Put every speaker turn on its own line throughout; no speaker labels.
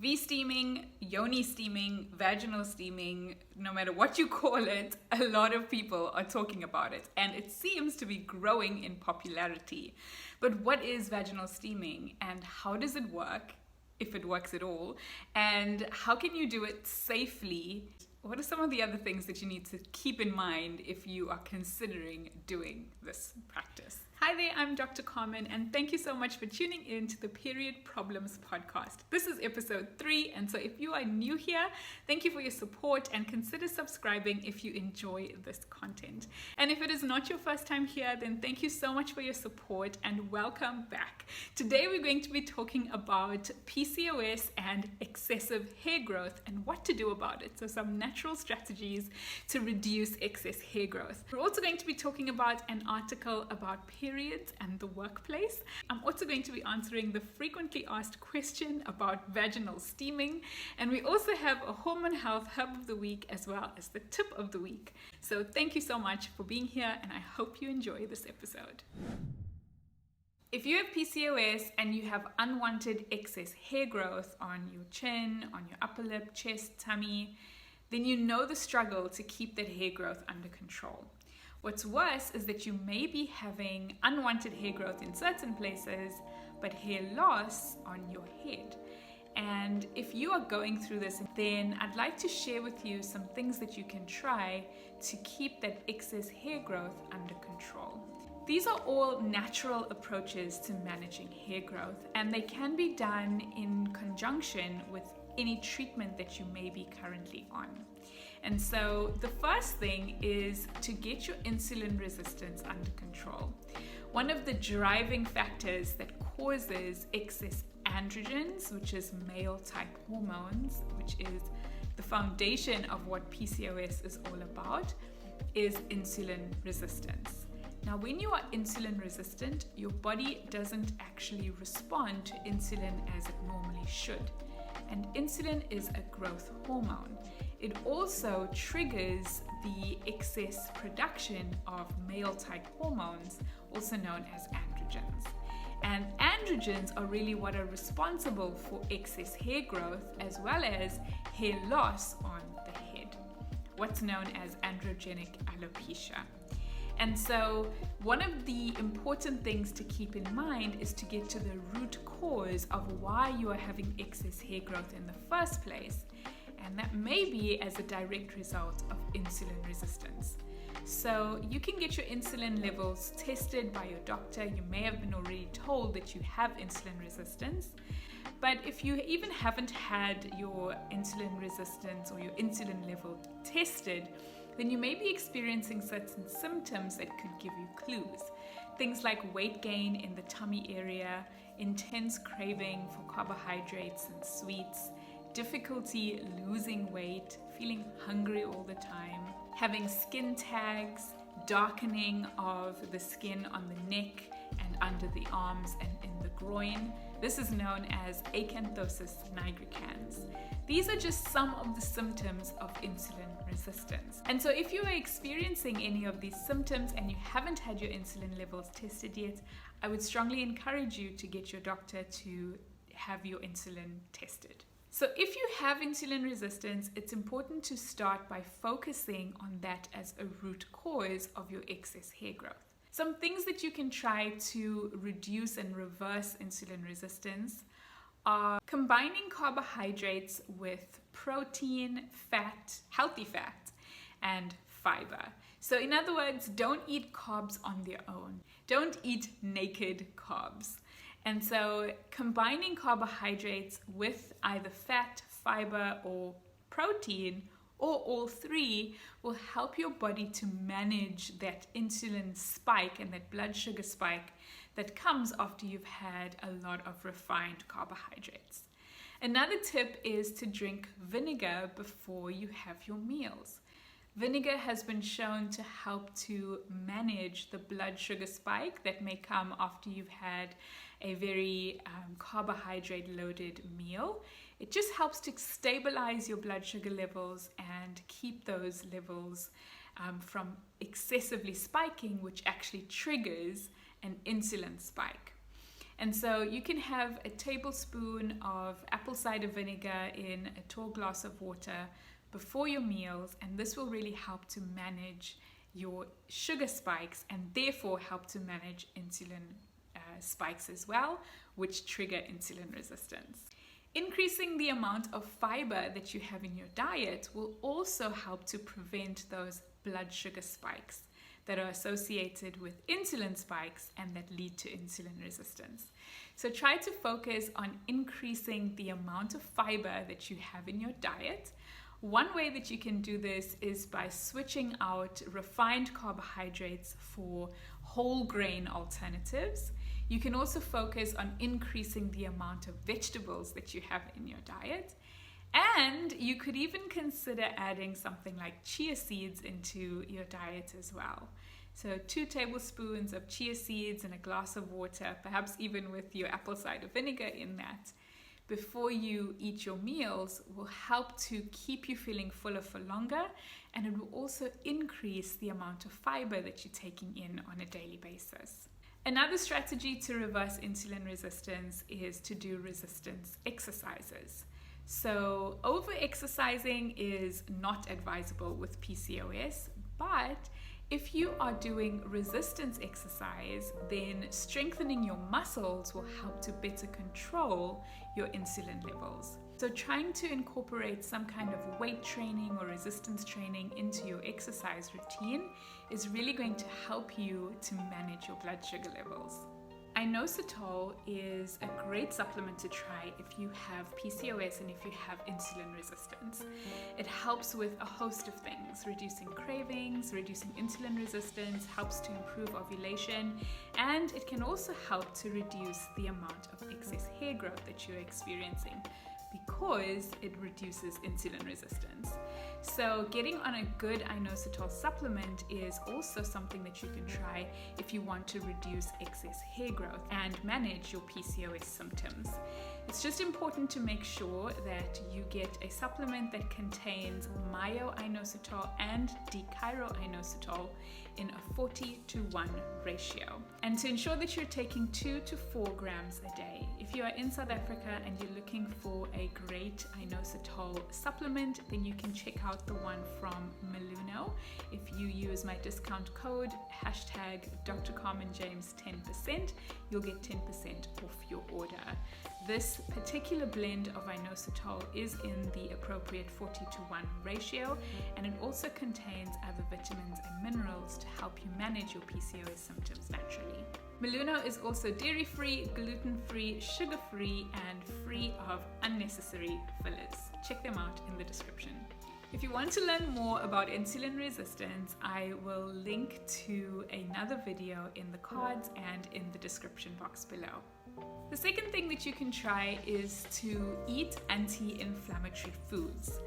Vsteaming, yoni steaming, vaginal steaming, no matter what you call it, a lot of people are talking about it and it seems to be growing in popularity. But what is vaginal steaming and how does it work, if it works at all, and how can you do it safely? What are some of the other things that you need to keep in mind if you are considering doing this practice? Hi there, I'm Dr. Carmen, and thank you so much for tuning in to the Period Problems podcast. This is episode 3, and so if you are new here, thank you for your support and consider subscribing if you enjoy this content. And if it is not your first time here, then thank you so much for your support and welcome back. Today we're going to be talking about PCOS and excessive hair growth and what to do about it. So some natural strategies to reduce excess hair growth. We're also going to be talking about an article about periods and the workplace. I'm also going to be answering the frequently asked question about vaginal steaming, and we also have a hormone health hub of the week as well as the tip of the week. So thank you so much for being here, and I hope you enjoy this episode. If you have PCOS and you have unwanted excess hair growth on your chin, on your upper lip, chest, tummy, then you know the struggle to keep that hair growth under control. What's worse is that you may be having unwanted hair growth in certain places, but hair loss on your head. And if you are going through this, then I'd like to share with you some things that you can try to keep that excess hair growth under control. These are all natural approaches to managing hair growth, and they can be done in conjunction with any treatment that you may be currently on. And so the first thing is to get your insulin resistance under control. One of the driving factors that causes excess androgens, which is male type hormones, which is the foundation of what PCOS is all about, is insulin resistance. Now, when you are insulin resistant, your body doesn't actually respond to insulin as it normally should. And insulin is a growth hormone. It also triggers the excess production of male type hormones, also known as androgens. And androgens are really what are responsible for excess hair growth as well as hair loss on the head, what's known as androgenic alopecia. And so one of the important things to keep in mind is to get to the root cause of why you are having excess hair growth in the first place. And that may be as a direct result of insulin resistance. So you can get your insulin levels tested by your doctor. You may have been already told that you have insulin resistance. But if you even haven't had your insulin resistance or your insulin level tested, then you may be experiencing certain symptoms that could give you clues. Things like weight gain in the tummy area, intense craving for carbohydrates and sweets, difficulty losing weight, feeling hungry all the time, having skin tags, darkening of the skin on the neck and under the arms and in the groin. This is known as acanthosis nigricans. These are just some of the symptoms of insulin resistance. And so if you are experiencing any of these symptoms and you haven't had your insulin levels tested yet, I would strongly encourage you to get your doctor to have your insulin tested. So if you have insulin resistance, it's important to start by focusing on that as a root cause of your excess hair growth. Some things that you can try to reduce and reverse insulin resistance are combining carbohydrates with protein, fat, healthy fat, and fiber. So in other words, don't eat carbs on their own. Don't eat naked carbs. And so combining carbohydrates with either fat, fiber, or protein, or all three, will help your body to manage that insulin spike and that blood sugar spike that comes after you've had a lot of refined carbohydrates. Another tip is to drink vinegar before you have your meals. Vinegar has been shown to help to manage the blood sugar spike that may come after you've had a very carbohydrate-loaded meal. It just helps to stabilize your blood sugar levels and keep those levels from excessively spiking, which actually triggers an insulin spike. And so you can have a tablespoon of apple cider vinegar in a tall glass of water before your meals, and this will really help to manage your sugar spikes and therefore help to manage insulin spikes as well, which trigger insulin resistance. Increasing the amount of fiber that you have in your diet will also help to prevent those blood sugar spikes that are associated with insulin spikes and that lead to insulin resistance. So try to focus on increasing the amount of fiber that you have in your diet. One way that you can do this is by switching out refined carbohydrates for whole grain alternatives. You can also focus on increasing the amount of vegetables that you have in your diet. And you could even consider adding something like chia seeds into your diet as well. So 2 tablespoons of chia seeds in a glass of water, perhaps even with your apple cider vinegar in that, before you eat your meals will help to keep you feeling fuller for longer, and it will also increase the amount of fiber that you're taking in on a daily basis. Another strategy to reverse insulin resistance is to do resistance exercises. So over-exercising is not advisable with PCOS, but if you are doing resistance exercise, then strengthening your muscles will help to better control your insulin levels. So trying to incorporate some kind of weight training or resistance training into your exercise routine is really going to help you to manage your blood sugar levels. Inositol is a great supplement to try if you have PCOS and if you have insulin resistance. It helps with a host of things, reducing cravings, reducing insulin resistance, helps to improve ovulation, and it can also help to reduce the amount of excess hair growth that you're experiencing because it reduces insulin resistance. So getting on a good inositol supplement is also something that you can try if you want to reduce excess hair growth and manage your PCOS symptoms. It's just important to make sure that you get a supplement that contains myo-inositol and dechiro-inositol in a 40:1 ratio. And to ensure that you're taking 2 to 4 grams a day. If you are in South Africa and you're looking for a great inositol supplement, then you can check out the one from Meluno. If you use my discount code #Dr. Carmen James 10%, you'll get 10% off your order. This particular blend of inositol is in the appropriate 40:1 ratio, and it also contains other vitamins and minerals to help you manage your PCOS symptoms naturally. Meluno is also dairy-free, gluten-free, sugar-free, and free of unnecessary fillers. Check them out in the description. If you want to learn more about insulin resistance, I will link to another video in the cards and in the description box below. The second thing that you can try is to eat anti-inflammatory foods.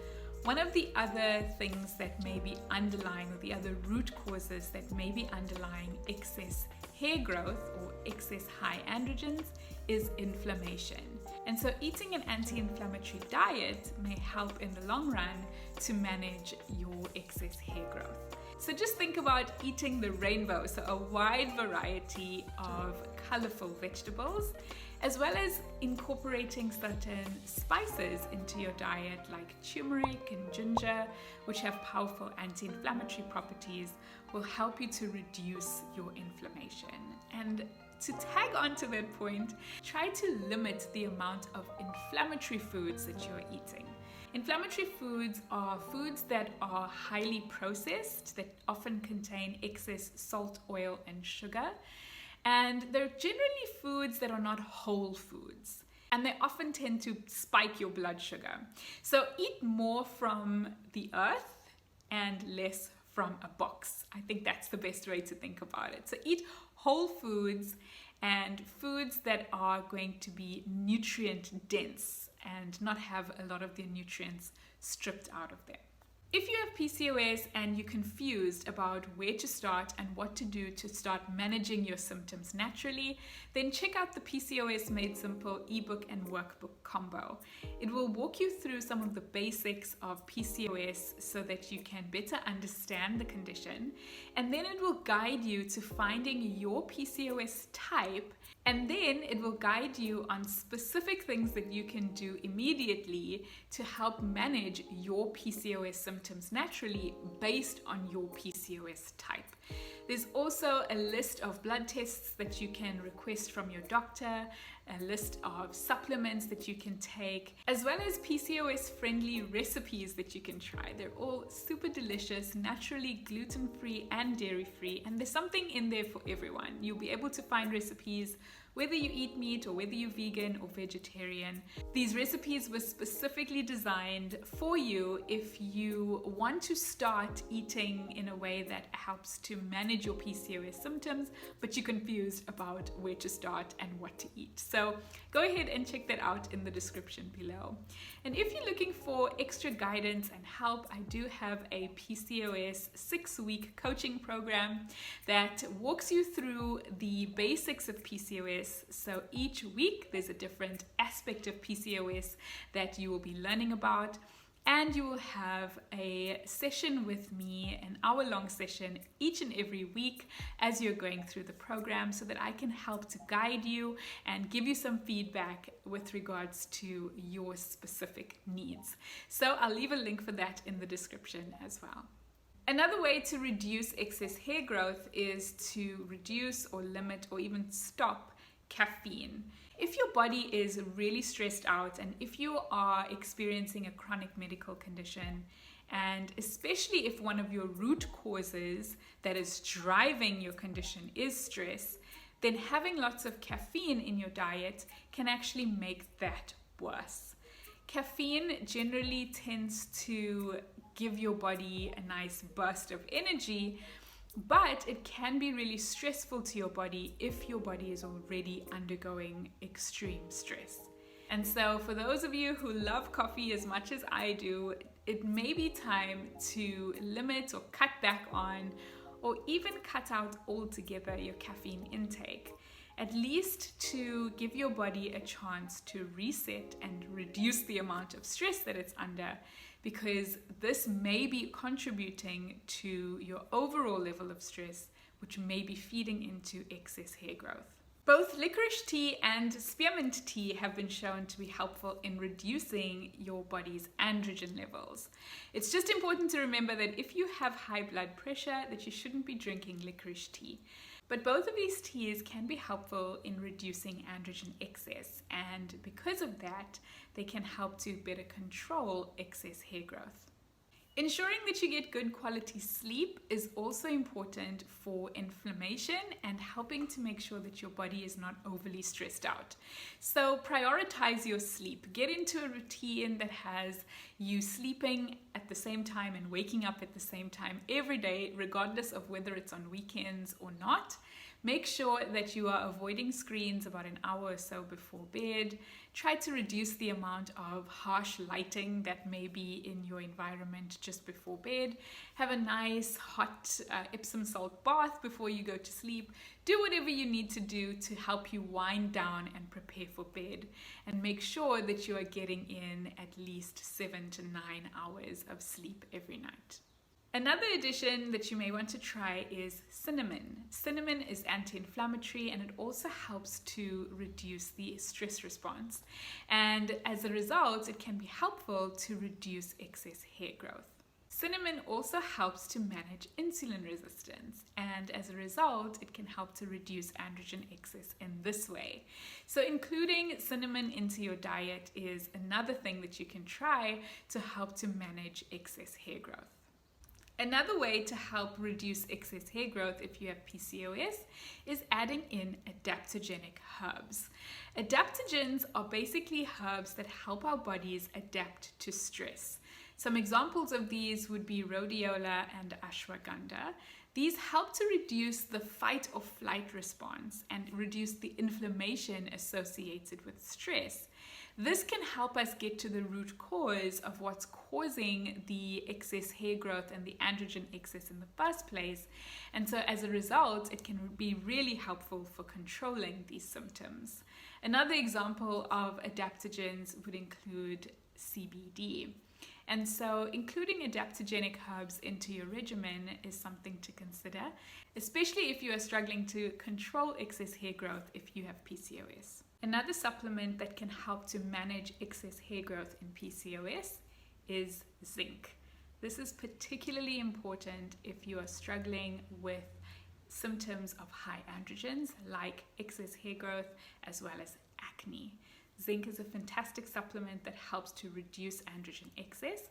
One of the other things that may be underlying, or the other root causes that may be underlying excess hair growth or excess high androgens, is inflammation. And so eating an anti-inflammatory diet may help in the long run to manage your excess hair growth. So just think about eating the rainbow, so a wide variety of colorful vegetables, as well as incorporating certain spices into your diet like turmeric and ginger, which have powerful anti-inflammatory properties, will help you to reduce your inflammation. And to tag on to that point, try to limit the amount of inflammatory foods that you're eating. Inflammatory foods are foods that are highly processed, that often contain excess salt, oil, and sugar. And they're generally foods that are not whole foods. And they often tend to spike your blood sugar. So eat more from the earth and less from a box. I think that's the best way to think about it. So eat whole foods and foods that are going to be nutrient dense and not have a lot of their nutrients stripped out of them. If you have PCOS and you're confused about where to start and what to do to start managing your symptoms naturally, then check out the PCOS Made Simple ebook and workbook combo. It will walk you through some of the basics of PCOS so that you can better understand the condition, and then it will guide you to finding your PCOS type And then it will guide you on specific things that you can do immediately to help manage your PCOS symptoms naturally based on your PCOS type. There's also a list of blood tests that you can request from your doctor, a list of supplements that you can take, as well as PCOS-friendly recipes that you can try. They're all super delicious, naturally gluten-free and dairy-free, and there's something in there for everyone. You'll be able to find recipes whether you eat meat or whether you're vegan or vegetarian. These recipes were specifically designed for you if you want to start eating in a way that helps to manage your PCOS symptoms, but you're confused about where to start and what to eat. So go ahead and check that out in the description below. And if you're looking for extra guidance and help, I do have a PCOS 6-week coaching program that walks you through the basics of PCOS. So each week there's a different aspect of PCOS that you will be learning about, and you will have a session with me, an hour-long session each and every week as you're going through the program, so that I can help to guide you and give you some feedback with regards to your specific needs. So I'll leave a link for that in the description as well. Another way to reduce excess hair growth is to reduce or limit or even stop caffeine. If your body is really stressed out, and if you are experiencing a chronic medical condition, and especially if one of your root causes that is driving your condition is stress, then having lots of caffeine in your diet can actually make that worse. Caffeine generally tends to give your body a nice burst of energy, but it can be really stressful to your body if your body is already undergoing extreme stress. And so for those of you who love coffee as much as I do, it may be time to limit or cut back on, or even cut out altogether your caffeine intake, at least to give your body a chance to reset and reduce the amount of stress that it's under, because this may be contributing to your overall level of stress, which may be feeding into excess hair growth. Both licorice tea and spearmint tea have been shown to be helpful in reducing your body's androgen levels. It's just important to remember that if you have high blood pressure, that you shouldn't be drinking licorice tea. But both of these teas can be helpful in reducing androgen excess, and because of that, they can help to better control excess hair growth. Ensuring that you get good quality sleep is also important for inflammation and helping to make sure that your body is not overly stressed out. So prioritize your sleep. Get into a routine that has you sleeping at the same time and waking up at the same time every day, regardless of whether it's on weekends or not. Make sure that you are avoiding screens about an hour or so before bed. Try to reduce the amount of harsh lighting that may be in your environment just before bed. Have a nice hot Epsom salt bath before you go to sleep. Do whatever you need to do to help you wind down and prepare for bed. And make sure that you are getting in at least 7 to 9 hours of sleep every night. Another addition that you may want to try is cinnamon. Cinnamon is anti-inflammatory, and it also helps to reduce the stress response. And as a result, it can be helpful to reduce excess hair growth. Cinnamon also helps to manage insulin resistance, and as a result, it can help to reduce androgen excess in this way. So including cinnamon into your diet is another thing that you can try to help to manage excess hair growth. Another way to help reduce excess hair growth if you have PCOS is adding in adaptogenic herbs. Adaptogens are basically herbs that help our bodies adapt to stress. Some examples of these would be rhodiola and ashwagandha. These help to reduce the fight or flight response and reduce the inflammation associated with stress. This can help us get to the root cause of what's causing the excess hair growth and the androgen excess in the first place. And so as a result, it can be really helpful for controlling these symptoms. Another example of adaptogens would include CBD. And so including adaptogenic herbs into your regimen is something to consider, especially if you are struggling to control excess hair growth if you have PCOS. Another supplement that can help to manage excess hair growth in PCOS is zinc. This is particularly important if you are struggling with symptoms of high androgens like excess hair growth as well as acne. Zinc is a fantastic supplement that helps to reduce androgen excess.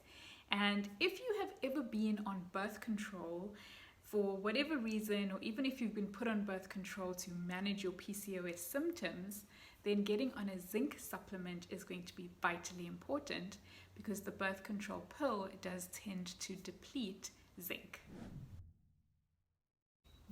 And if you have ever been on birth control for whatever reason, or even if you've been put on birth control to manage your PCOS symptoms, then getting on a zinc supplement is going to be vitally important because the birth control pill does tend to deplete zinc.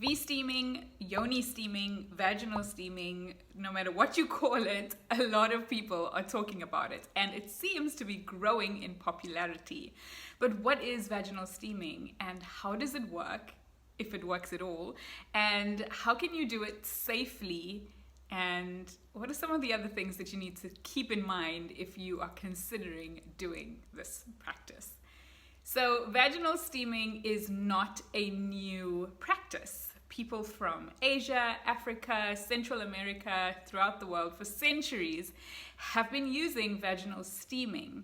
Vsteaming, yoni steaming, vaginal steaming, no matter what you call it, a lot of people are talking about it and it seems to be growing in popularity. But what is vaginal steaming and how does it work, if it works at all, and how can you do it safely, and what are some of the other things that you need to keep in mind if you are considering doing this practice? So vaginal steaming is not a new practice. People from Asia, Africa, Central America, throughout the world for centuries have been using vaginal steaming.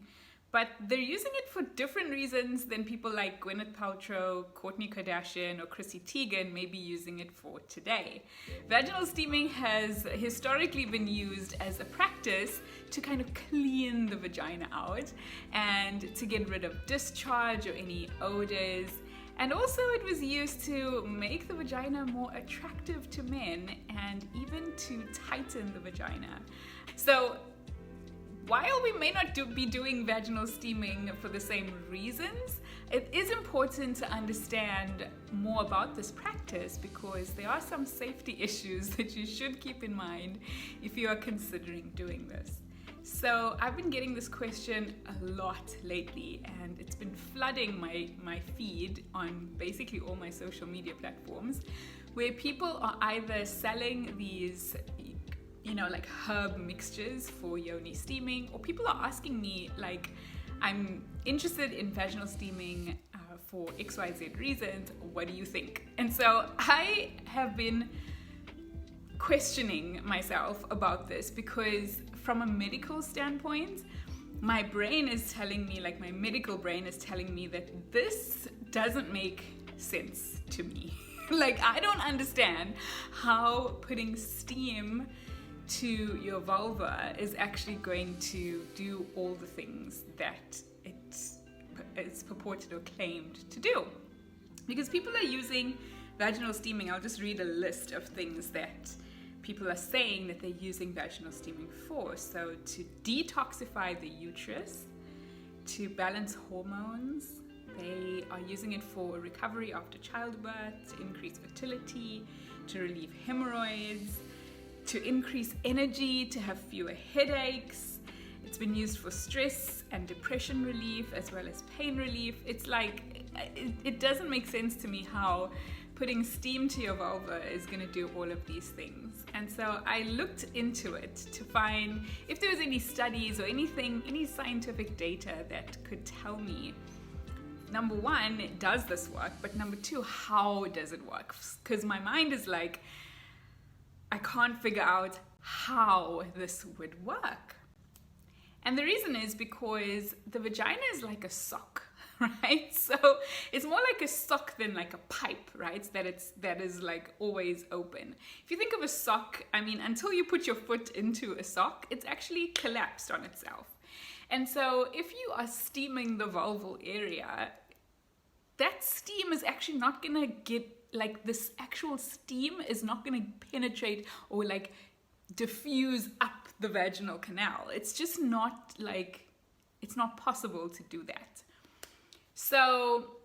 But they're using it for different reasons than people like Gwyneth Paltrow, Kourtney Kardashian, or Chrissy Teigen may be using it for today. Vaginal steaming has historically been used as a practice to kind of clean the vagina out and to get rid of discharge or any odors. And also it was used to make the vagina more attractive to men and even to tighten the vagina. So while we may not be doing vaginal steaming for the same reasons, it is important to understand more about this practice because there are some safety issues that you should keep in mind if you are considering doing this. So I've been getting this question a lot lately and it's been flooding my feed on basically all my social media platforms where people are either selling these like herb mixtures for yoni steaming, or people are asking me like, I'm interested in vaginal steaming for XYZ reasons, what do you think? And so I have been questioning myself about this because from a medical standpoint, my brain is telling me, like my medical brain is telling me that this doesn't make sense to me. Like I don't understand how putting steam to your vulva is actually going to do all the things that it's purported or claimed to do. Because people are using vaginal steaming, I'll just read a list of things that people are saying that they're using vaginal steaming for. So to detoxify the uterus, to balance hormones, they are using it for recovery after childbirth, to increase fertility, to relieve hemorrhoids, to increase energy, to have fewer headaches. It's been used for stress and depression relief as well as pain relief. It's like, it doesn't make sense to me how putting steam to your vulva is going to do all of these things. And so I looked into it to find if there was any studies or anything, any scientific data that could tell me, number one, does this work? But number two, how does it work? Because my mind is like, I can't figure out how this would work. And the reason is because the vagina is like a sock, right? So it's more like a sock than like a pipe, right? That is like always open. If you think of a sock, I mean, until you put your foot into a sock, it's actually collapsed on itself. And so if you are steaming the vulval area, that steam is actually not gonna get, like this actual steam is not going to penetrate or like diffuse up the vaginal canal. It's just not like, it's not possible to do that. So,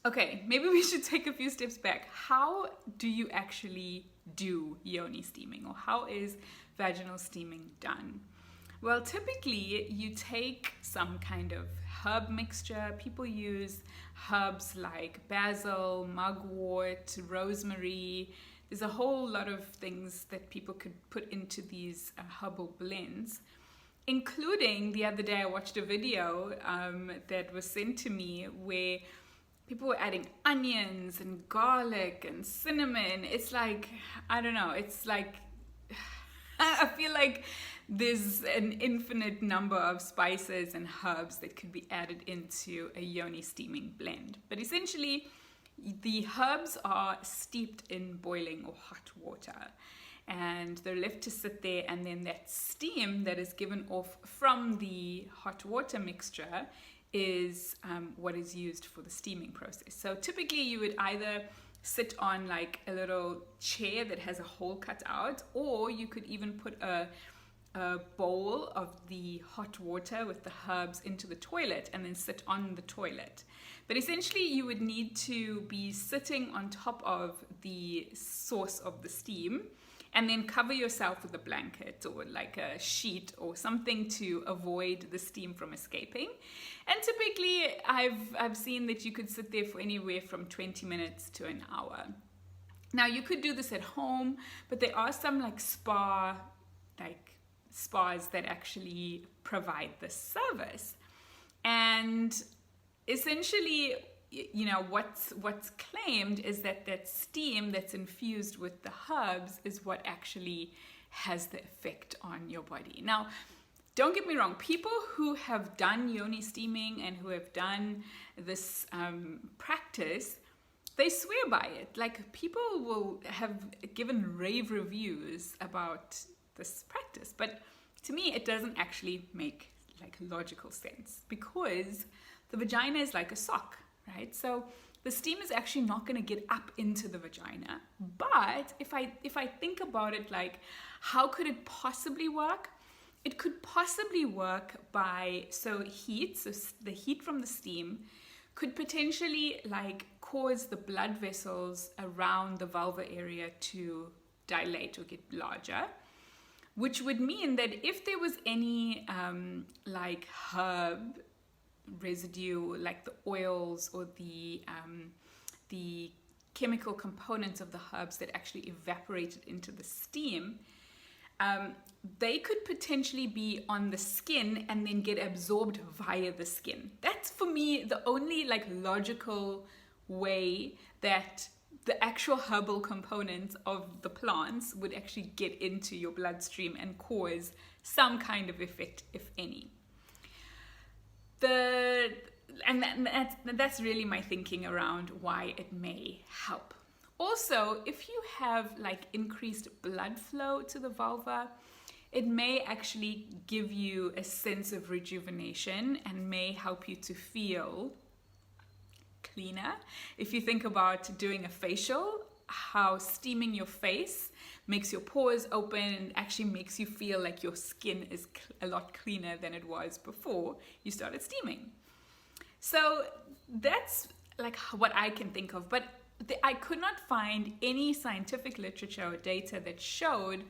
okay, maybe we should take a few steps back. How do you actually do yoni steaming, or how is vaginal steaming done? Well, typically you take some kind of herb mixture. People use herbs like basil, mugwort, rosemary. There's a whole lot of things that people could put into these herbal blends. including the other day I watched a video that was sent to me where people were adding onions and garlic and cinnamon. It's like, I don't know, it's like, I feel like there's an infinite number of spices and herbs that could be added into a yoni steaming blend. But essentially, the herbs are steeped in boiling or hot water, and they're left to sit there, and then that steam that is given off from the hot water mixture is what is used for the steaming process. So typically you would either sit on like a little chair that has a hole cut out, or you could even put a bowl of the hot water with the herbs into the toilet and then sit on the toilet. But essentially you would need to be sitting on top of the source of the steam and then cover yourself with a blanket or like a sheet or something to avoid the steam from escaping. And typically I've seen that you could sit there for anywhere from 20 minutes to an hour. Now you could do this at home, but there are some like spas that actually provide this service. And essentially, you know, what's claimed is that steam that's infused with the herbs is what actually has the effect on your body. Now, don't get me wrong, people who have done yoni steaming and who have done this practice, they swear by it. Like, people will have given rave reviews about this practice, but to me it doesn't actually make like logical sense, because the vagina is like a sock, right? So the steam is actually not going to get up into the vagina. But if I think about it, like, how could it possibly work? It could possibly work by, so the heat from the steam could potentially like cause the blood vessels around the vulva area to dilate or get larger, which would mean that if there was any like herb residue, like the oils or the chemical components of the herbs that actually evaporated into the steam, they could potentially be on the skin and then get absorbed via the skin. That's, for me, the only like logical way that the actual herbal components of the plants would actually get into your bloodstream and cause some kind of effect, if any. That's really my thinking around why it may help. Also, if you have like increased blood flow to the vulva, it may actually give you a sense of rejuvenation and may help you to feel cleaner. If you think about doing a facial, how steaming your face makes your pores open and actually makes you feel like your skin is a lot cleaner than it was before you started steaming. So that's like what I can think of, but I could not find any scientific literature or data that showed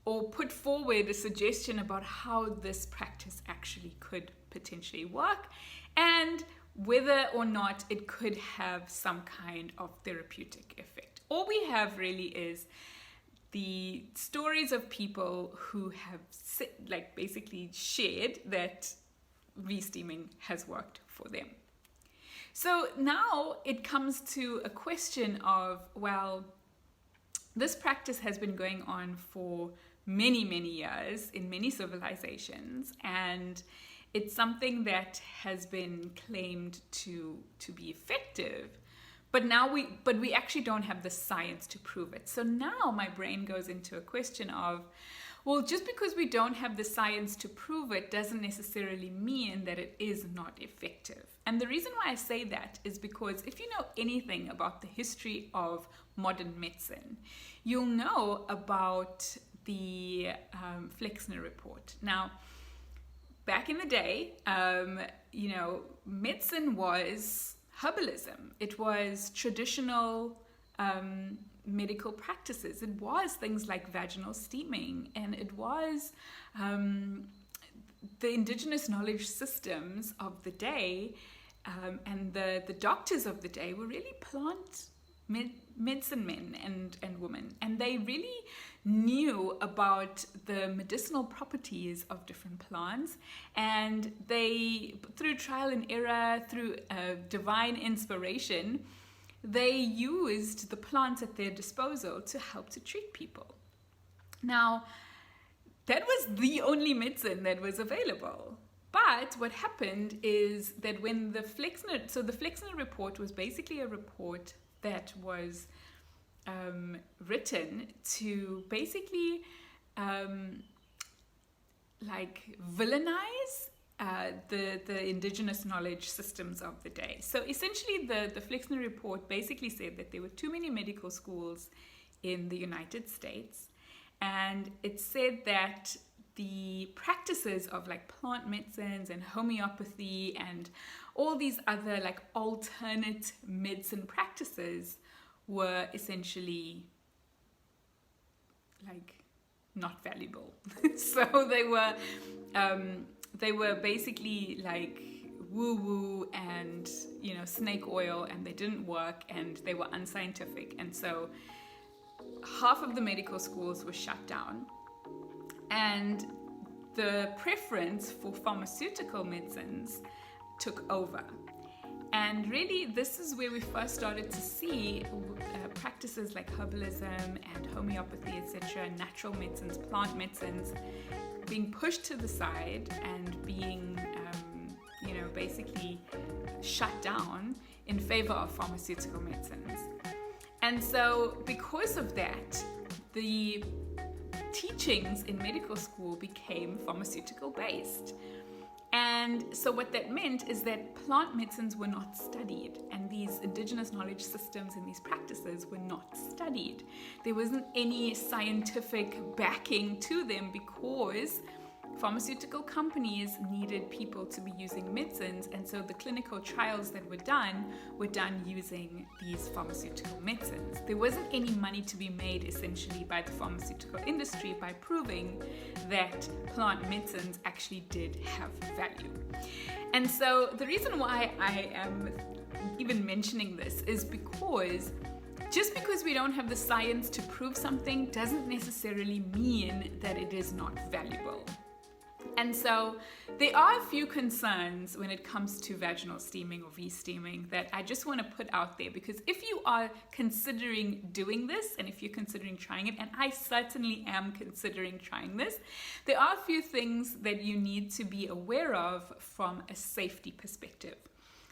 or put forward a suggestion about how this practice actually could potentially work and whether or not it could have some kind of therapeutic effect. All we have really is the stories of people who have like basically shared that Vsteaming has worked for them. So now it comes to a question of, well, this practice has been going on for many, many years in many civilizations, and it's something that has been claimed to be effective, but we actually don't have the science to prove it. So now my brain goes into a question of, well, just because we don't have the science to prove it doesn't necessarily mean that it is not effective. And the reason why I say that is because if you know anything about the history of modern medicine, you'll know about the Flexner Report. Now, back in the day, medicine was herbalism. It was traditional medical practices. It was things like vaginal steaming, and it was the indigenous knowledge systems of the day, and the doctors of the day were really plant medicine men and women, and they really knew about the medicinal properties of different plants, and they, through trial and error, through divine inspiration, they used the plants at their disposal to help to treat people. Now, that was the only medicine that was available. But what happened is that when the Flexner Report was basically a report that was written to basically villainize the indigenous knowledge systems of the day. So essentially the Flexner Report basically said that there were too many medical schools in the United States, and it said that the practices of like plant medicines and homeopathy and all these other like alternate medicine practices were essentially like not valuable. So they were basically like woo-woo and, you know, snake oil, and they didn't work and they were unscientific. And so half of the medical schools were shut down, and the preference for pharmaceutical medicines took over. And really, this is where we first started to see practices like herbalism and homeopathy, etc., natural medicines, plant medicines, being pushed to the side and being, basically shut down in favor of pharmaceutical medicines. And so, because of that, the teachings in medical school became pharmaceutical based. And so what that meant is that plant medicines were not studied, and these indigenous knowledge systems and these practices were not studied. There wasn't any scientific backing to them because pharmaceutical companies needed people to be using medicines, and so the clinical trials that were done using these pharmaceutical medicines. There wasn't any money to be made essentially by the pharmaceutical industry by proving that plant medicines actually did have value. And so the reason why I am even mentioning this is because just because we don't have the science to prove something doesn't necessarily mean that it is not valuable. And so there are a few concerns when it comes to vaginal steaming or Vsteaming that I just want to put out there, because if you are considering doing this, and if you're considering trying it, and I certainly am considering trying this, there are a few things that you need to be aware of from a safety perspective.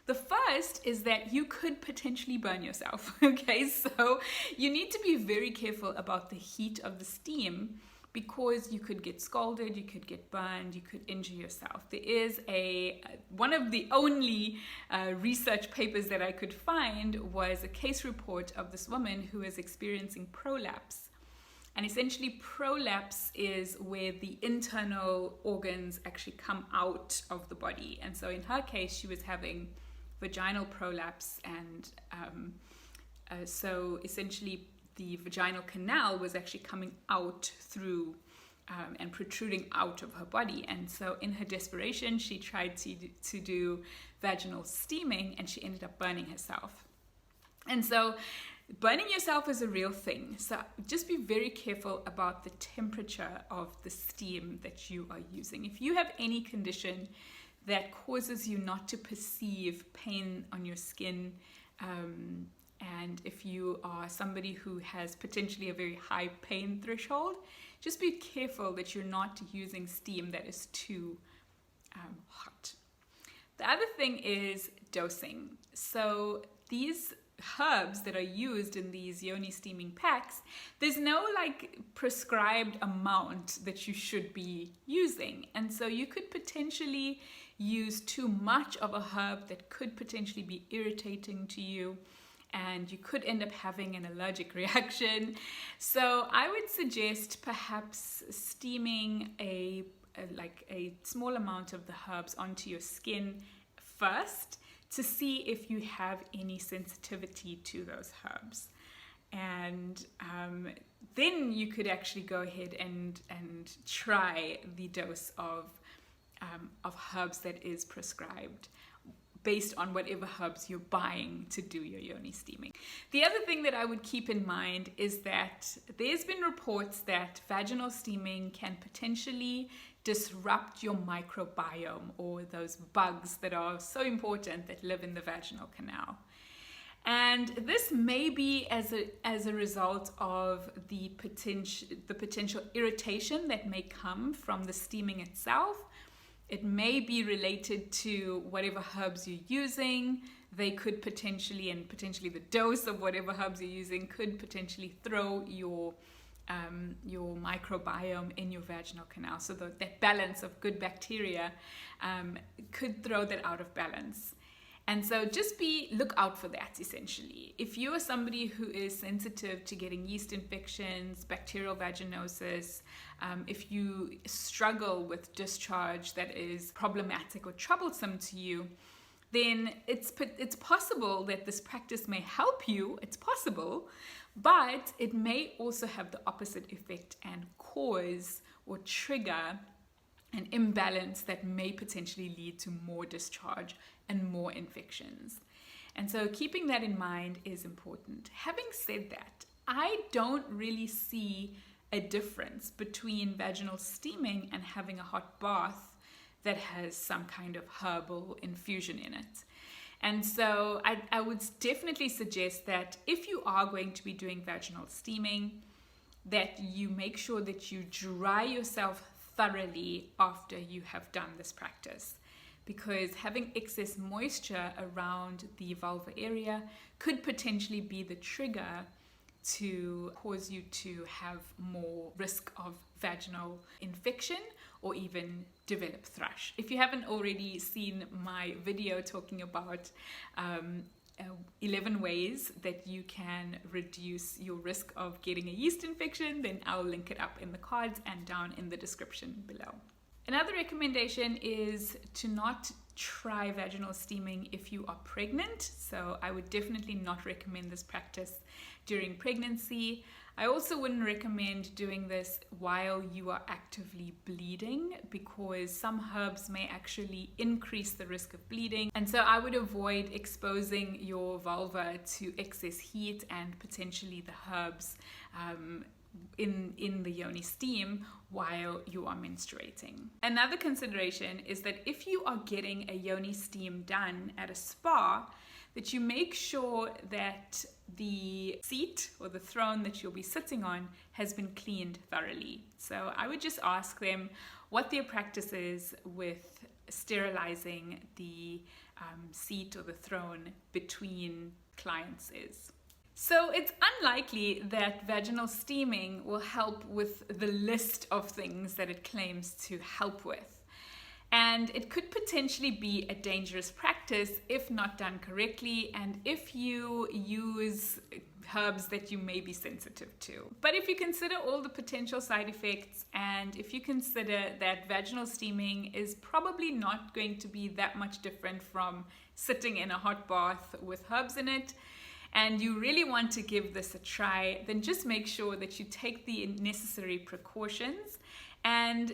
The first is that you could potentially burn yourself, okay? So you need to be very careful about the heat of the steam, because you could get scalded, you could get burned, you could injure yourself. There is one of the only research papers that I could find was a case report of this woman who is experiencing prolapse. And essentially prolapse is where the internal organs actually come out of the body. And so in her case, she was having vaginal prolapse, and so essentially the vaginal canal was actually coming out through and protruding out of her body. And so in her desperation, she tried to do vaginal steaming, and she ended up burning herself. And so burning yourself is a real thing. So just be very careful about the temperature of the steam that you are using. If you have any condition that causes you not to perceive pain on your skin, and if you are somebody who has potentially a very high pain threshold, just be careful that you're not using steam that is too hot. The other thing is dosing. So these herbs that are used in these yoni steaming packs, there's no like prescribed amount that you should be using. And so you could potentially use too much of a herb that could potentially be irritating to you, and you could end up having an allergic reaction. So I would suggest perhaps steaming a small amount of the herbs onto your skin first to see if you have any sensitivity to those herbs. And then you could actually go ahead and try the dose of herbs that is prescribed. based on whatever herbs you're buying to do your yoni steaming. The other thing that I would keep in mind is that there's been reports that vaginal steaming can potentially disrupt your microbiome, or those bugs that are so important that live in the vaginal canal. And this may be as a result of the potential irritation that may come from the steaming itself. It may be related to whatever herbs you're using. They could potentially the dose of whatever herbs you're using could potentially throw your microbiome in your vaginal canal. So that balance of good bacteria could throw that out of balance. And so just look out for that, essentially. If you are somebody who is sensitive to getting yeast infections, bacterial vaginosis, if you struggle with discharge that is problematic or troublesome to you, then it's possible that this practice may help you. It's possible, but it may also have the opposite effect and cause or trigger an imbalance that may potentially lead to more discharge and more infections. And so keeping that in mind is important. Having said that, I don't really see a difference between vaginal steaming and having a hot bath that has some kind of herbal infusion in it. And so I would definitely suggest that if you are going to be doing vaginal steaming, that you make sure that you dry yourself thoroughly after you have done this practice, because having excess moisture around the vulva area could potentially be the trigger to cause you to have more risk of vaginal infection or even develop thrush. If you haven't already seen my video talking about 11 ways that you can reduce your risk of getting a yeast infection, then I'll link it up in the cards and down in the description below. Another recommendation is to not try vaginal steaming if you are pregnant. So I would definitely not recommend this practice during pregnancy. I also wouldn't recommend doing this while you are actively bleeding, because some herbs may actually increase the risk of bleeding. And so I would avoid exposing your vulva to excess heat and potentially the herbs in the yoni steam while you are menstruating. Another consideration is that if you are getting a yoni steam done at a spa, that you make sure that the seat or the throne that you'll be sitting on has been cleaned thoroughly. So I would just ask them what their practice is with sterilizing the seat or the throne between clients is. So it's unlikely that vaginal steaming will help with the list of things that it claims to help with. And it could potentially be a dangerous practice if not done correctly and if you use herbs that you may be sensitive to. But if you consider all the potential side effects, and if you consider that vaginal steaming is probably not going to be that much different from sitting in a hot bath with herbs in it, and you really want to give this a try, then just make sure that you take the necessary precautions, and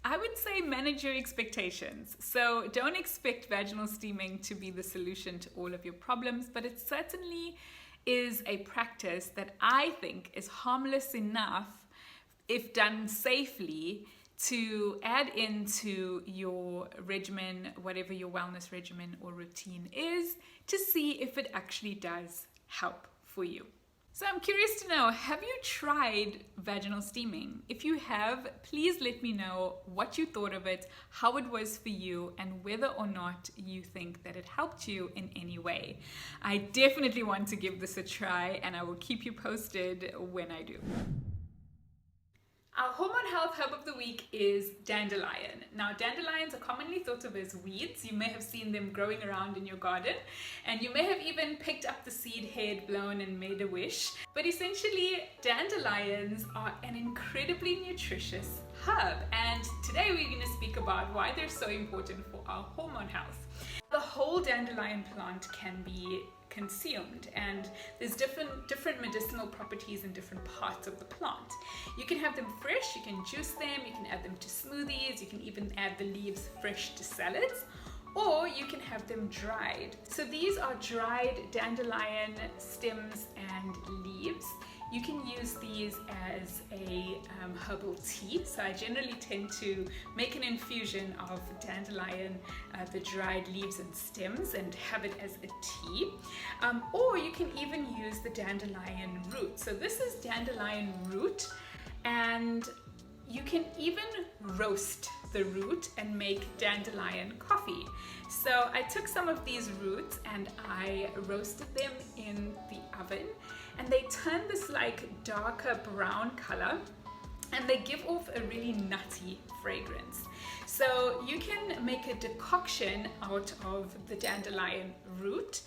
I would say manage your expectations. So don't expect vaginal steaming to be the solution to all of your problems, but it certainly is a practice that I think is harmless enough, if done safely, to add into your regimen, whatever your wellness regimen or routine is, to see if it actually does help for you. So I'm curious to know, have you tried vaginal steaming? If you have, please let me know what you thought of it, how it was for you, and whether or not you think that it helped you in any way. I definitely want to give this a try, and I will keep you posted when I do. Our hormone health herb of the week is dandelion. Now, dandelions are commonly thought of as weeds. You may have seen them growing around in your garden, and you may have even picked up the seed head, blown, and made a wish. But essentially, dandelions are an incredibly nutritious herb, and today we're going to speak about why they're so important for our hormone health. The whole dandelion plant can be consumed, and there's different medicinal properties in different parts of the plant. You can have them fresh, you can juice them, you can add them to smoothies, you can even add the leaves fresh to salads, or you can have them dried. So these are dried dandelion stems and leaves. You can use these as a herbal tea. So I generally tend to make an infusion of dandelion, the dried leaves and stems, and have it as a tea. Or you can even use the dandelion root. So this is dandelion root, and you can even roast the root and make dandelion coffee. So I took some of these roots and I roasted them in the oven, and they turn this like darker brown color, and they give off a really nutty fragrance. So you can make a decoction out of the dandelion root.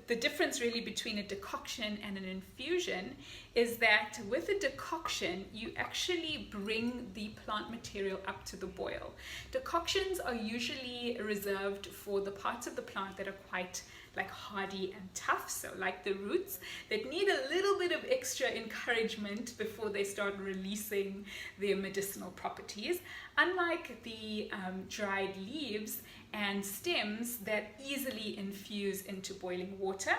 The difference really between a decoction and an infusion is that with a decoction, you actually bring the plant material up to the boil. Decoctions are usually reserved for the parts of the plant that are quite like hardy and tough, so like the roots that need a little bit of extra encouragement before they start releasing their medicinal properties, unlike the dried leaves and stems that easily infuse into boiling water.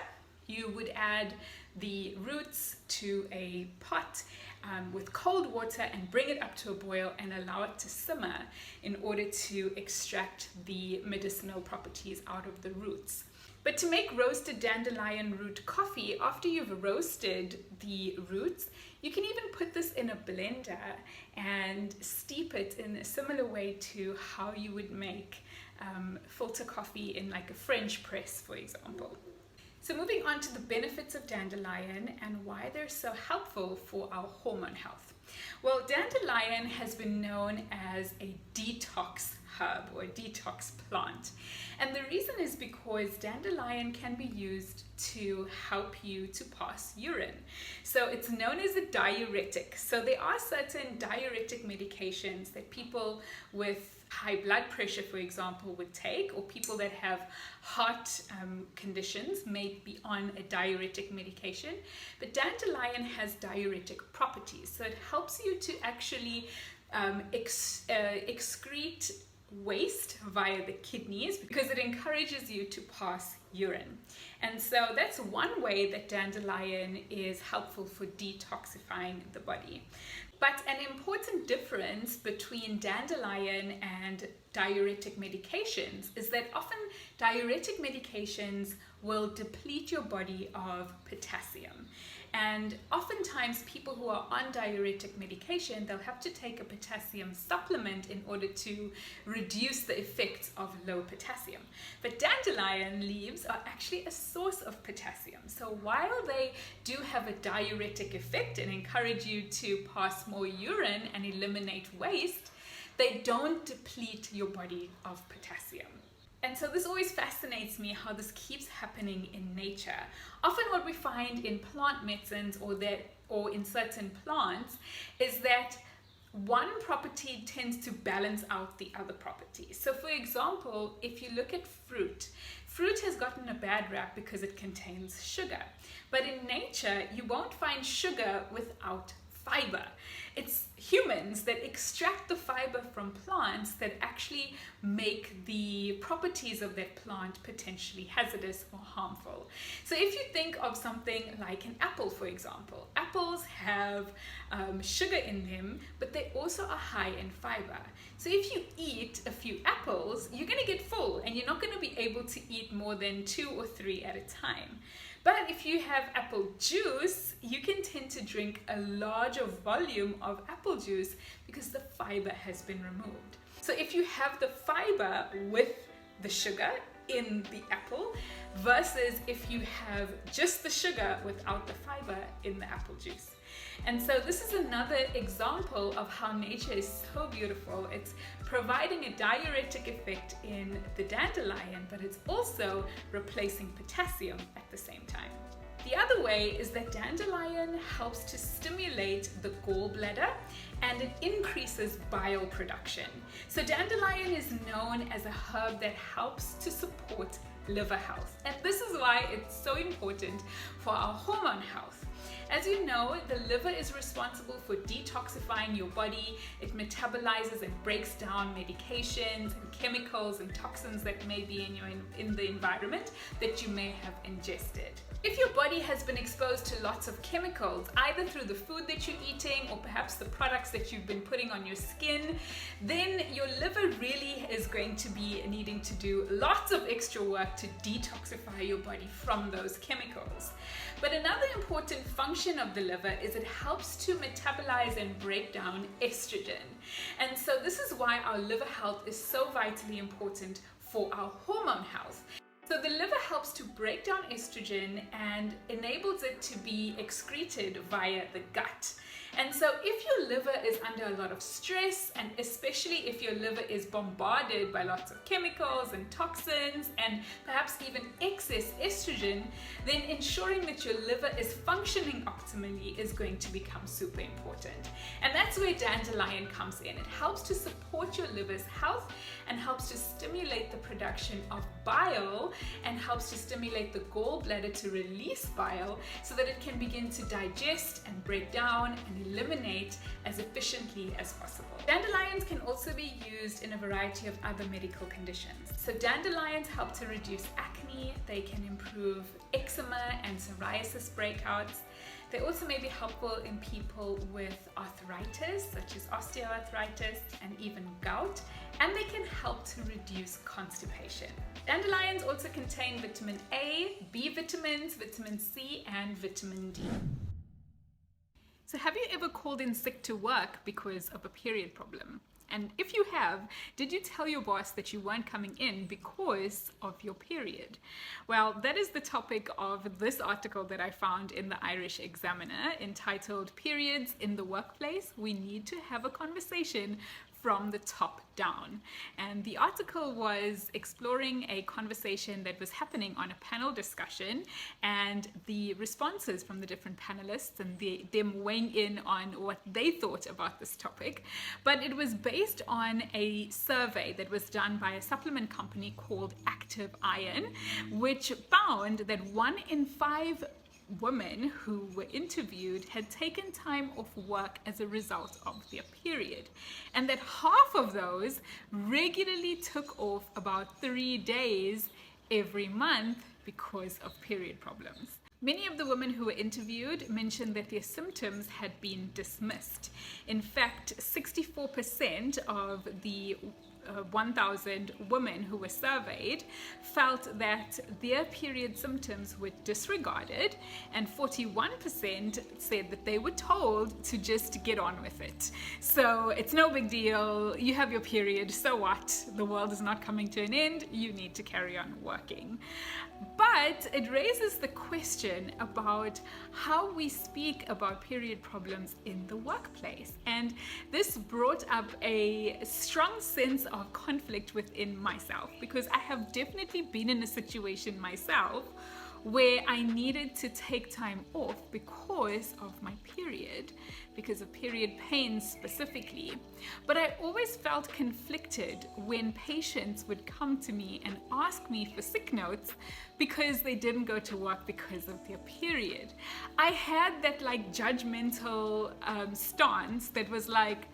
You would add the roots to a pot with cold water and bring it up to a boil and allow it to simmer in order to extract the medicinal properties out of the roots. But to make roasted dandelion root coffee, after you've roasted the roots, you can even put this in a blender and steep it in a similar way to how you would make filter coffee in like a French press, for example. So moving on to the benefits of dandelion and why they're so helpful for our hormone health. Well, dandelion has been known as a detox herb or a detox plant. And the reason is because dandelion can be used to help you to pass urine. So it's known as a diuretic. So there are certain diuretic medications that people with high blood pressure, for example, would take, or people that have heart conditions may be on a diuretic medication. But dandelion has diuretic properties. So it helps you to actually excrete waste via the kidneys because it encourages you to pass urine. And so that's one way that dandelion is helpful for detoxifying the body. But an important difference between dandelion and diuretic medications is that often diuretic medications will deplete your body of potassium. And oftentimes people who are on diuretic medication, they'll have to take a potassium supplement in order to reduce the effects of low potassium. But dandelion leaves are actually a source of potassium. So while they do have a diuretic effect and encourage you to pass more urine and eliminate waste, they don't deplete your body of potassium. And so this always fascinates me how this keeps happening in nature. Often what we find in plant medicines or in certain plants is that one property tends to balance out the other properties. So for example, if you look at fruit has gotten a bad rap because it contains sugar. But in nature, you won't find sugar without fiber. It's humans that extract the fiber from plants that actually make the properties of that plant potentially hazardous or harmful. So if you think of something like an apple, for example, apples have sugar in them, but they also are high in fiber. So if you eat a few apples, you're going to get full and you're not going to be able to eat more than 2 or 3 at a time. But if you have apple juice, you can tend to drink a larger volume of apple juice because the fiber has been removed. So if you have the fiber with the sugar in the apple versus if you have just the sugar without the fiber in the apple juice. And so this is another example of how nature is so beautiful. It's providing a diuretic effect in the dandelion, but it's also replacing potassium at the same time. The other way is that dandelion helps to stimulate the gallbladder and it increases bile production. So dandelion is known as a herb that helps to support liver health. And this is why it's so important for our hormone health. As you know, the liver is responsible for detoxifying your body. It metabolizes and breaks down medications and chemicals and toxins that may be in the environment that you may have ingested. If your body has been exposed to lots of chemicals, either through the food that you're eating or perhaps the products that you've been putting on your skin, then your liver really is going to be needing to do lots of extra work to detoxify your body from those chemicals. But another important function of the liver is it helps to metabolize and break down estrogen. And so this is why our liver health is so vitally important for our hormone health. So the liver helps to break down estrogen and enables it to be excreted via the gut. And so if your liver is under a lot of stress, and especially if your liver is bombarded by lots of chemicals and toxins and perhaps even excess estrogen, then ensuring that your liver is functioning optimally is going to become super important. And that's where Dandelion comes in. It helps to support your liver's health and helps to stimulate the production of bile and helps to stimulate the gallbladder to release bile so that it can begin to digest and break down and eliminate as efficiently as possible. Dandelions can also be used in a variety of other medical conditions. So dandelions help to reduce acne, they can improve eczema and psoriasis breakouts. They also may be helpful in people with arthritis, such as osteoarthritis and even gout, and they can help to reduce constipation. Dandelions also contain vitamin A, B vitamins, vitamin C, and vitamin D. So have you ever called in sick to work because of a period problem? And if you have, did you tell your boss that you weren't coming in because of your period? Well, that is the topic of this article that I found in the Irish Examiner entitled "Periods in the Workplace, We Need to Have a Conversation from the Top Down." And the article was exploring a conversation that was happening on a panel discussion and the responses from the different panelists and them weighing in on what they thought about this topic. But it was based on a survey that was done by a supplement company called Active Iron, which found that 1 in 5 women who were interviewed had taken time off work as a result of their period, and that half of those regularly took off about 3 days every month because of period problems. Many of the women who were interviewed mentioned that their symptoms had been dismissed. In fact, 64% of the 1,000 women who were surveyed felt that their period symptoms were disregarded, and 41% said that they were told to just get on with it. So it's no big deal, you have your period, so what? The world is not coming to an end, you need to carry on working. But it raises the question about how we speak about period problems in the workplace. And this brought up a strong sense of conflict within myself, because I have definitely been in a situation myself where I needed to take time off because of my period, because of period pain specifically. But I always felt conflicted when patients would come to me and ask me for sick notes because they didn't go to work because of their period. I had that judgmental stance that was like,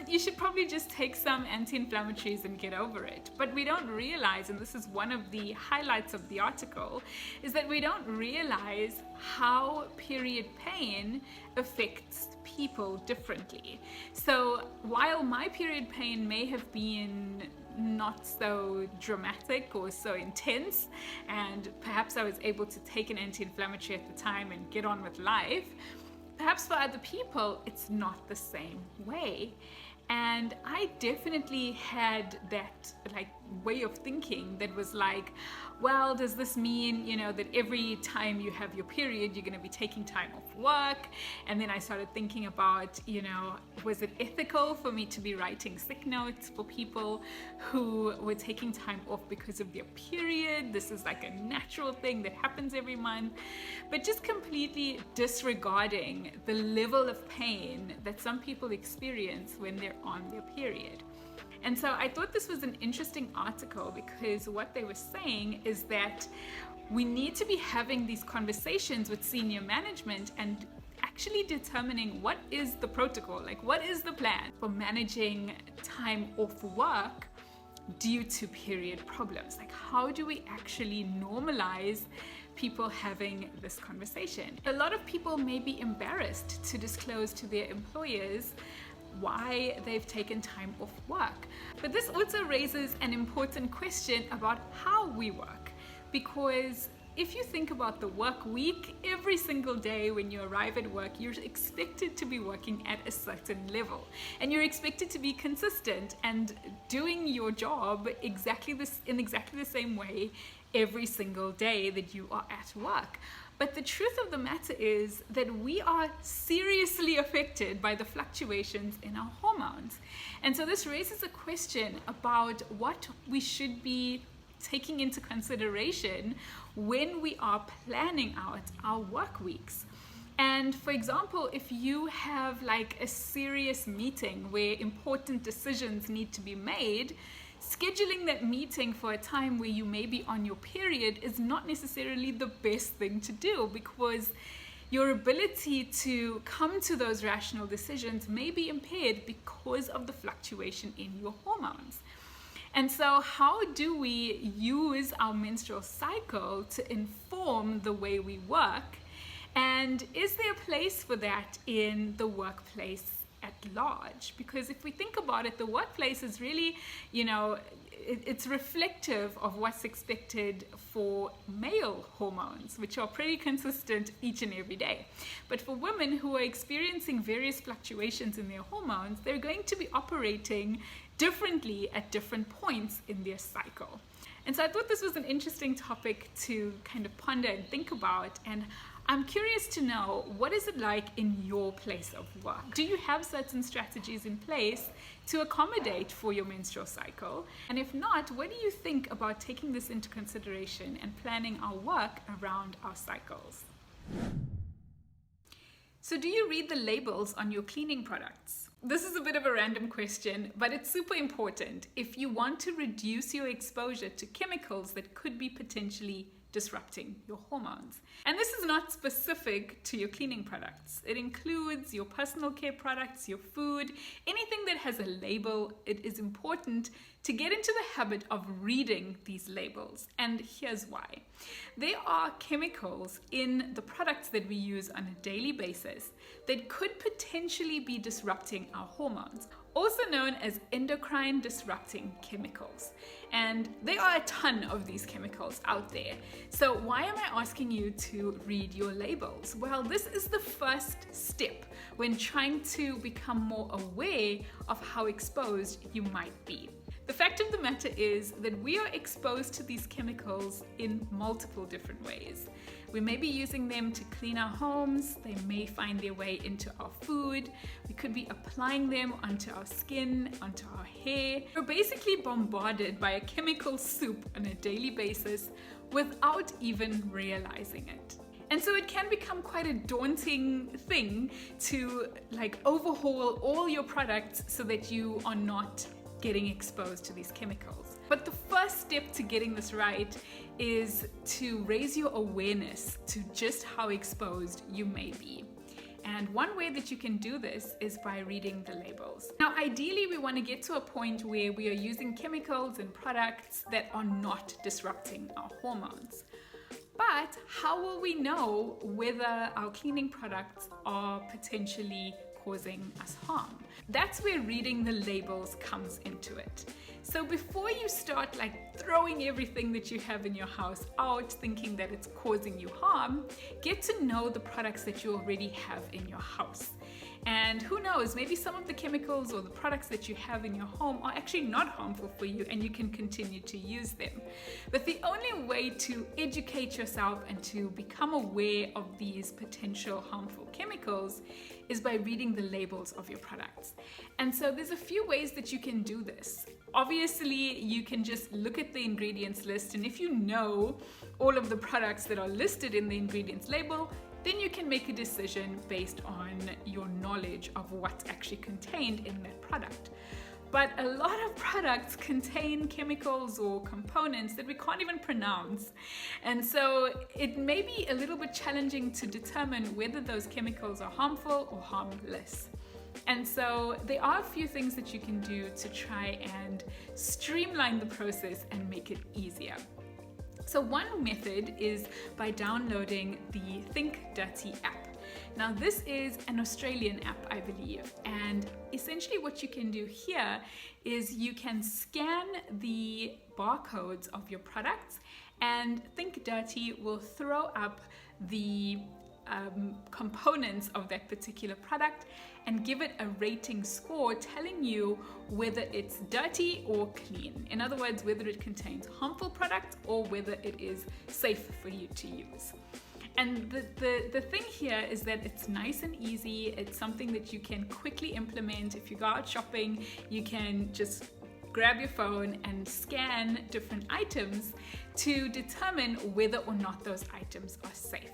you should probably just take some anti-inflammatories and get over it. But we don't realize, and this is one of the highlights of the article, is that we don't realize how period pain affects people differently. So while my period pain may have been not so dramatic or so intense, and perhaps I was able to take an anti-inflammatory at the time and get on with life, perhaps for other people it's not the same way. And I definitely had that way of thinking that was like, well, does this mean, that every time you have your period, you're going to be taking time off work? And then I started thinking about, was it ethical for me to be writing sick notes for people who were taking time off because of their period? This is like a natural thing that happens every month. But just completely disregarding the level of pain that some people experience when they're on their period. And so I thought this was an interesting article because what they were saying is that We need to be having these conversations with senior management and actually determining what is the protocol, like what is the plan for managing time off work due to period problems. Like, how do we actually normalize people having this conversation? A lot of people may be embarrassed to disclose to their employers why they've taken time off work. But this also raises an important question about how we work, because if you think about the work week, every single day when you arrive at work, you're expected to be working at a certain level, and you're expected to be consistent and doing your job in exactly the same way every single day that you are at work. But the truth of the matter is that we are seriously affected by the fluctuations in our hormones. And so this raises a question about what we should be taking into consideration when we are planning out our work weeks. And for example, if you have like a serious meeting where important decisions need to be made, scheduling that meeting for a time where you may be on your period is not necessarily the best thing to do, because your ability to come to those rational decisions may be impaired because of the fluctuation in your hormones. And so how do we use our menstrual cycle to inform the way we work? And is there a place for that in the workplace at large? Because if we think about it, the workplace is really, it's reflective of what's expected for male hormones, which are pretty consistent each and every day. But for women who are experiencing various fluctuations in their hormones, they're going to be operating differently at different points in their cycle. And so I thought this was an interesting topic to kind of ponder and think about. And I'm curious to know, what is it like in your place of work? Do you have certain strategies in place to accommodate for your menstrual cycle? And if not, what do you think about taking this into consideration and planning our work around our cycles? So do you read the labels on your cleaning products? This is a bit of a random question, but it's super important if you want to reduce your exposure to chemicals that could be potentially disrupting your hormones. And this is not specific to your cleaning products. It includes your personal care products, your food, anything that has a label. It is important to get into the habit of reading these labels. And here's why. There are chemicals in the products that we use on a daily basis that could potentially be disrupting our hormones, also known as endocrine disrupting chemicals. And there are a ton of these chemicals out there. So why am I asking you to read your labels? Well, this is the first step when trying to become more aware of how exposed you might be. The fact of the matter is that we are exposed to these chemicals in multiple different ways. We may be using them to clean our homes. They may find their way into our food. We could be applying them onto our skin, onto our hair. We're basically bombarded by a chemical soup on a daily basis without even realizing it. And so it can become quite a daunting thing to overhaul all your products so that you are not getting exposed to these chemicals. But the first step to getting this right is to raise your awareness to just how exposed you may be. And one way that you can do this is by reading the labels. Now, ideally, we want to get to a point where we are using chemicals and products that are not disrupting our hormones. But how will we know whether our cleaning products are potentially causing us harm? That's where reading the labels comes into it. So before you start throwing everything that you have in your house out thinking that it's causing you harm, get to know the products that you already have in your house. And who knows, maybe some of the chemicals or the products that you have in your home are actually not harmful for you and you can continue to use them. But the only way to educate yourself and to become aware of these potential harmful chemicals is by reading the labels of your products. And so there's a few ways that you can do this. Obviously, you can just look at the ingredients list, and if you know all of the products that are listed in the ingredients label, then you can make a decision based on your knowledge of what's actually contained in that product. but a lot of products contain chemicals or components that we can't even pronounce. And so it may be a little bit challenging to determine whether those chemicals are harmful or harmless. And so there are a few things that you can do to try and streamline the process and make it easier. So one method is by downloading the Think Dirty app. Now this is an Australian app, I believe, and essentially what you can do here is you can scan the barcodes of your products, and Think Dirty will throw up the components of that particular product and give it a rating score telling you whether it's dirty or clean. In other words, whether it contains harmful products or whether it is safe for you to use. And the thing here is that it's nice and easy. It's something that you can quickly implement. If you go out shopping, you can just grab your phone and scan different items to determine whether or not those items are safe.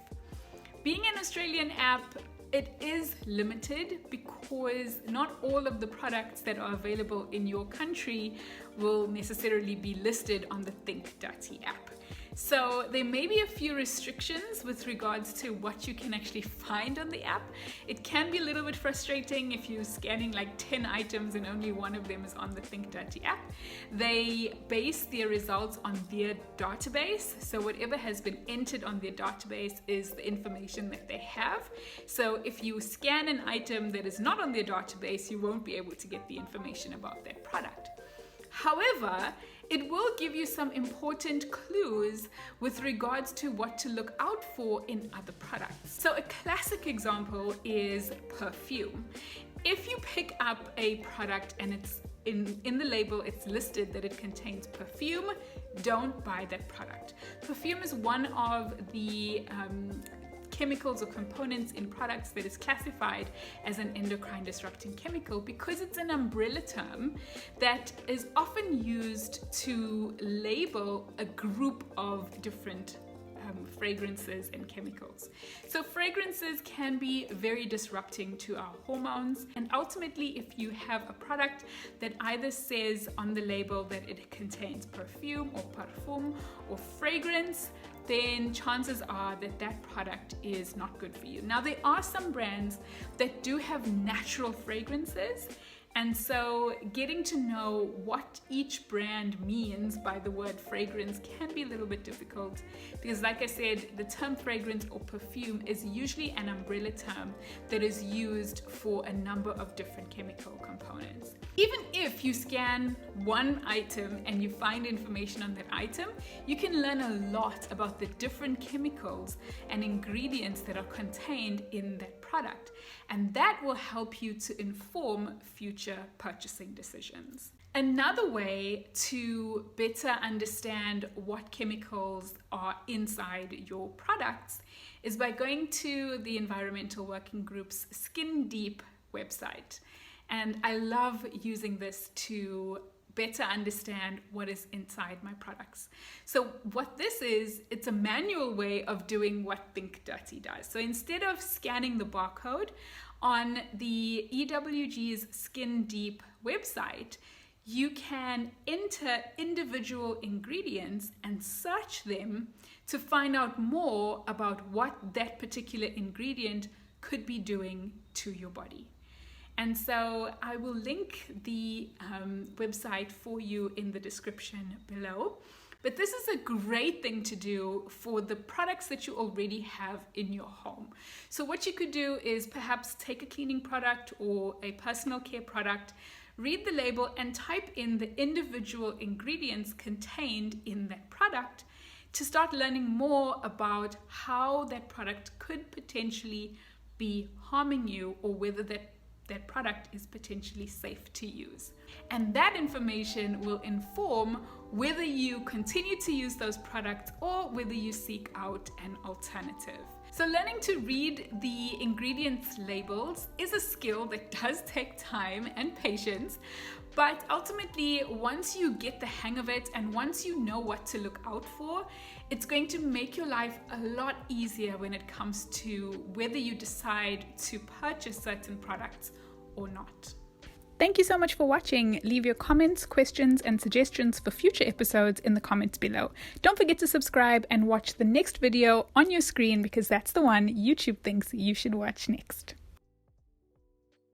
Being an Australian app, it is limited because not all of the products that are available in your country will necessarily be listed on the Think Dirty app. So there may be a few restrictions with regards to what you can actually find on the app. It can be a little bit frustrating if you're scanning like 10 items and only one of them is on the Think Dirty app. They base their results on their database. So whatever has been entered on their database is the information that they have. So if you scan an item that is not on their database, you won't be able to get the information about that product. However, it will give you some important clues with regards to what to look out for in other products. So a classic example is perfume. If you pick up a product and it's in the label, it's listed that it contains perfume, don't buy that product. Perfume is one of the chemicals or components in products that is classified as an endocrine disrupting chemical because it's an umbrella term that is often used to label a group of different fragrances and chemicals. So fragrances can be very disrupting to our hormones, and ultimately if you have a product that either says on the label that it contains perfume or parfum or fragrance, then chances are that that product is not good for you. Now there are some brands that do have natural fragrances, and so getting to know what each brand means by the word fragrance can be a little bit difficult because, like I said, the term fragrance or perfume is usually an umbrella term that is used for a number of different chemical components. Even if you scan one item and you find information on that item, you can learn a lot about the different chemicals and ingredients that are contained in that product, and that will help you to inform future purchasing decisions. Another way to better understand what chemicals are inside your products is by going to the Environmental Working Group's Skin Deep website. And I love using this to better understand what is inside my products. So what this is, it's a manual way of doing what Think Dirty does. So instead of scanning the barcode on the EWG's Skin Deep website, you can enter individual ingredients and search them to find out more about what that particular ingredient could be doing to your body. And so I will link the website for you in the description below. But this is a great thing to do for the products that you already have in your home. So what you could do is perhaps take a cleaning product or a personal care product, read the label and type in the individual ingredients contained in that product to start learning more about how that product could potentially be harming you or whether that product is potentially safe to use. And that information will inform whether you continue to use those products or whether you seek out an alternative. So learning to read the ingredients labels is a skill that does take time and patience, but ultimately once you get the hang of it and once you know what to look out for, it's going to make your life a lot easier when it comes to whether you decide to purchase certain products or not. Thank you so much for watching. Leave your comments, questions, and suggestions for future episodes in the comments below. Don't forget to subscribe and watch the next video on your screen because that's the one YouTube thinks you should watch next.